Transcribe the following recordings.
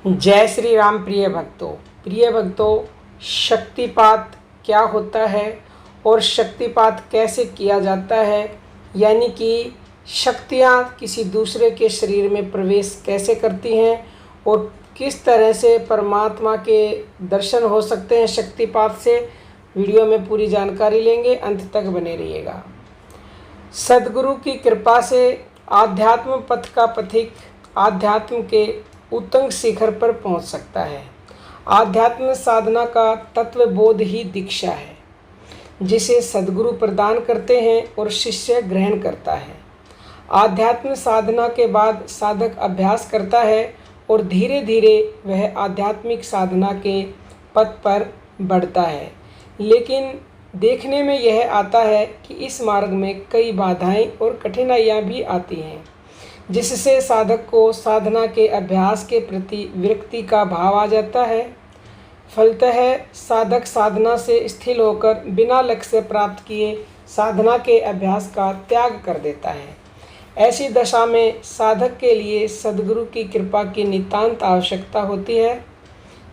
जय श्री राम। प्रिय भक्तों, शक्तिपात क्या होता है और शक्तिपात कैसे किया जाता है, यानी कि शक्तियाँ किसी दूसरे के शरीर में प्रवेश कैसे करती हैं और किस तरह से परमात्मा के दर्शन हो सकते हैं शक्तिपात से, वीडियो में पूरी जानकारी लेंगे। अंत तक बने रहिएगा। सद्गुरु की कृपा से आध्यात्म पथ का पथिक आध्यात्म के उत्तुंग शिखर पर पहुंच सकता है। आध्यात्म साधना का तत्व बोध ही दीक्षा है, जिसे सद्गुरु प्रदान करते हैं और शिष्य ग्रहण करता है। आध्यात्म साधना के बाद साधक अभ्यास करता है और धीरे धीरे वह आध्यात्मिक साधना के पथ पर बढ़ता है। लेकिन देखने में यह आता है कि इस मार्ग में कई बाधाएं और कठिनाइयां भी आती हैं, जिससे साधक को साधना के अभ्यास के प्रति विरक्ति का भाव आ जाता है। फलतः साधक साधना से स्थिर होकर बिना लक्ष्य प्राप्त किए साधना के अभ्यास का त्याग कर देता है। ऐसी दशा में साधक के लिए सद्गुरु की कृपा की नितांत आवश्यकता होती है।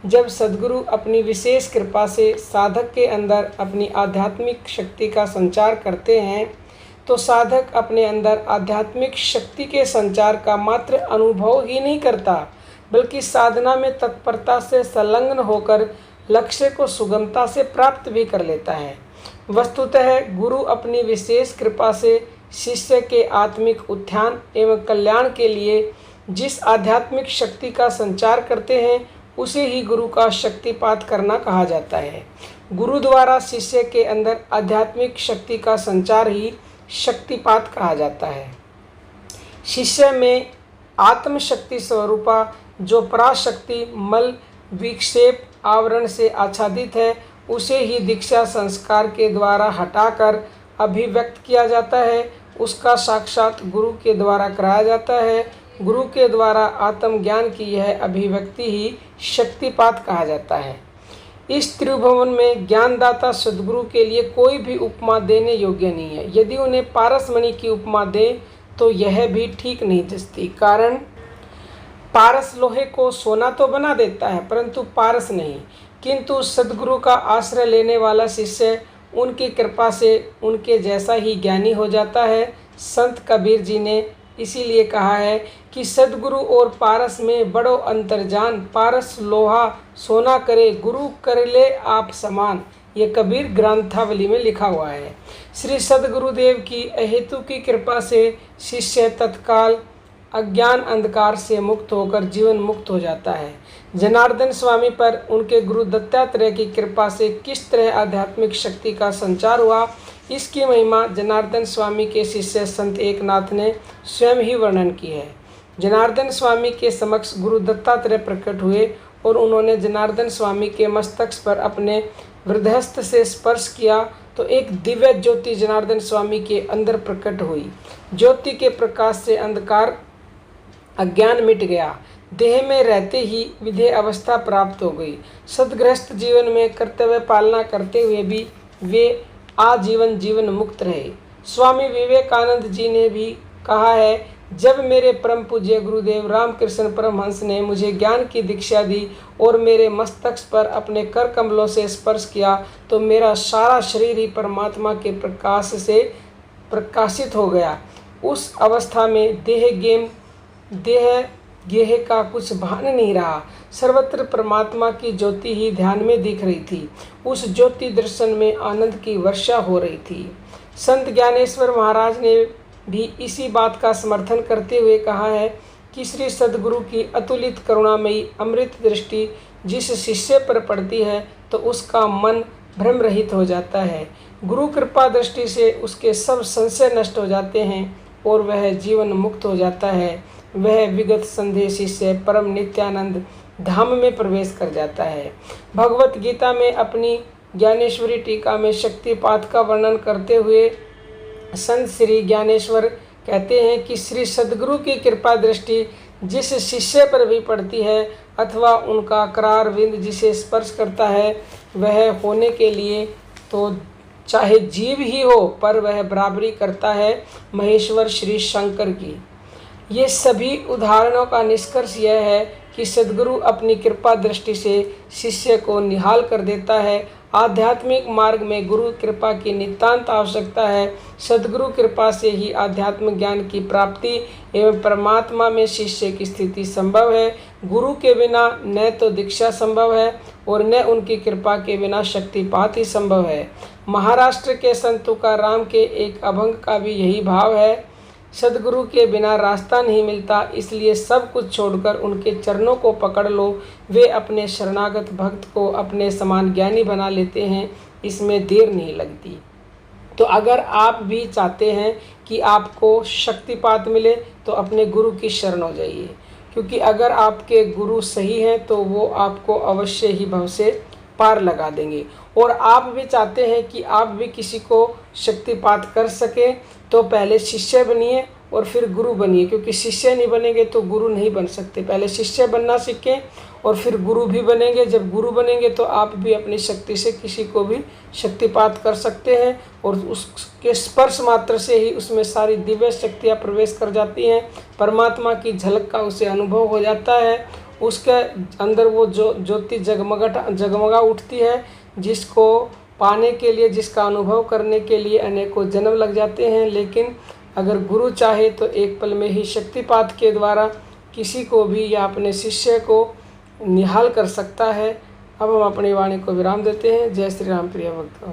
जब सद्गुरु अपनी विशेष कृपा से साधक के अंदर अपनी आध्यात्मिक शक्ति का संचार करते हैं, तो साधक अपने अंदर आध्यात्मिक शक्ति के संचार का मात्र अनुभव ही नहीं करता, बल्कि साधना में तत्परता से संलग्न होकर लक्ष्य को सुगमता से प्राप्त भी कर लेता है। वस्तुतः गुरु अपनी विशेष कृपा से शिष्य के आत्मिक उत्थान एवं कल्याण के लिए जिस आध्यात्मिक शक्ति का संचार करते हैं, उसे ही गुरु का शक्तिपात करना कहा जाता है। गुरु द्वारा शिष्य के अंदर आध्यात्मिक शक्ति का संचार ही शक्तिपात कहा जाता है। शिष्य में आत्म शक्ति स्वरूपा जो पराशक्ति मल विक्षेप आवरण से आच्छादित है, उसे ही दीक्षा संस्कार के द्वारा हटाकर अभिव्यक्त किया जाता है। उसका साक्षात गुरु के द्वारा कराया जाता है। गुरु के द्वारा आत्मज्ञान की यह अभिव्यक्ति ही शक्तिपात कहा जाता है। इस त्रिभुवन में ज्ञानदाता सद्गुरु के लिए कोई भी उपमा देने योग्य नहीं है। यदि उन्हें पारसमणि की उपमा दें तो यह भी ठीक नहीं जचती। कारण पारस लोहे को सोना तो बना देता है, परंतु पारस नहीं। किंतु सद्गुरु का आश्रय लेने वाला शिष्य उनकी कृपा से उनके जैसा ही ज्ञानी हो जाता है। संत कबीर जी ने इसीलिए कहा है कि सद्गुरु और पारस में बड़ो अंतर जान, पारस लोहा सोना करे, गुरु कर ले आप समान। ये कबीर ग्रंथावली में लिखा हुआ है। श्री सद्गुरुदेव की अहेतु की कृपा से शिष्य तत्काल अज्ञान अंधकार से मुक्त होकर जीवन मुक्त हो जाता है। जनार्दन स्वामी पर उनके गुरु दत्तात्रेय की कृपा से किस तरह आध्यात्मिक शक्ति का संचार हुआ, इसकी महिमा जनार्दन स्वामी के शिष्य संत एकनाथ ने स्वयं ही वर्णन की है। जनार्दन स्वामी के समक्ष गुरु दत्तात्रेय प्रकट हुए और उन्होंने जनार्दन स्वामी के मस्तक पर अपने वृद्धहस्त से स्पर्श किया तो एक दिव्य ज्योति जनार्दन स्वामी के अंदर प्रकट हुई। ज्योति के प्रकाश से अंधकार अज्ञान मिट गया। देह में रहते ही विधेय अवस्था प्राप्त हो गई। सद्गृहस्थ जीवन में कर्तव्य पालना करते हुए भी वे आजीवन जीवन मुक्त रहे। स्वामी विवेकानंद जी ने भी कहा है, जब मेरे परम पूज्य गुरुदेव रामकृष्ण परमहंस ने मुझे ज्ञान की दीक्षा दी और मेरे मस्तक पर अपने कर कमलों से स्पर्श किया, तो मेरा सारा शरीर ही परमात्मा के प्रकाश से प्रकाशित हो गया। उस अवस्था में देह गेह का कुछ भान नहीं रहा। सर्वत्र परमात्मा की ज्योति ही ध्यान में दिख रही थी। उस ज्योति दर्शन में आनंद की वर्षा हो रही थी। संत ज्ञानेश्वर महाराज ने भी इसी बात का समर्थन करते हुए कहा है कि श्री सद्गुरु की अतुलित करुणामयी अमृत दृष्टि जिस शिष्य पर पड़ती है तो उसका मन भ्रम रहित हो जाता है। गुरु कृपा दृष्टि से उसके सब संशय नष्ट हो जाते हैं और वह जीवन मुक्त हो जाता है। वह विगत संदेह शिष्य परम नित्यानंद धाम में प्रवेश कर जाता है। भगवत गीता में अपनी ज्ञानेश्वरी टीका में शक्तिपात का वर्णन करते हुए संत श्री ज्ञानेश्वर कहते हैं कि श्री सद्गुरु की कृपा दृष्टि जिस शिष्य पर भी पड़ती है अथवा उनका करार विंद जिसे स्पर्श करता है, वह होने के लिए तो चाहे जीव ही हो, पर वह बराबरी करता है महेश्वर श्री शंकर की। ये सभी उदाहरणों का निष्कर्ष यह है कि सद्गुरु अपनी कृपा दृष्टि से शिष्य को निहाल कर देता है। आध्यात्मिक मार्ग में गुरु कृपा की नितांत आवश्यकता है। सद्गुरु कृपा से ही आध्यात्मिक ज्ञान की प्राप्ति एवं परमात्मा में शिष्य की स्थिति संभव है। गुरु के बिना न तो दीक्षा संभव है और न उनकी कृपा के बिना शक्तिपात ही संभव है। महाराष्ट्र के संत तुकाराम के एक अभंग का भी यही भाव है। सद्गुरु के बिना रास्ता नहीं मिलता, इसलिए सब कुछ छोड़कर उनके चरणों को पकड़ लो। वे अपने शरणागत भक्त को अपने समान ज्ञानी बना लेते हैं, इसमें देर नहीं लगती। तो अगर आप भी चाहते हैं कि आपको शक्तिपात मिले तो अपने गुरु की शरण हो जाइए, क्योंकि अगर आपके गुरु सही हैं तो वो आपको अवश्य ही भव से पार लगा देंगे। और आप भी चाहते हैं कि आप भी किसी को शक्तिपात कर सकें तो पहले शिष्य बनिए और फिर गुरु बनिए, क्योंकि शिष्य नहीं बनेंगे तो गुरु नहीं बन सकते। पहले शिष्य बनना सीखें और फिर गुरु भी बनेंगे। जब गुरु बनेंगे तो आप भी अपनी शक्ति से किसी को भी शक्तिपात कर सकते हैं और उसके स्पर्श मात्र से ही उसमें सारी दिव्य शक्तियाँ प्रवेश कर जाती हैं। परमात्मा की झलक का उसे अनुभव हो जाता है, उसके अंदर वो ज्योति जगमगा उठती है, जिसको पाने के लिए, जिसका अनुभव करने के लिए अनेकों जन्म लग जाते हैं। लेकिन अगर गुरु चाहे तो एक पल में ही शक्तिपात के द्वारा किसी को भी या अपने शिष्य को निहाल कर सकता है। अब हम अपनी वाणी को विराम देते हैं। जय श्री राम प्रिय भक्तों।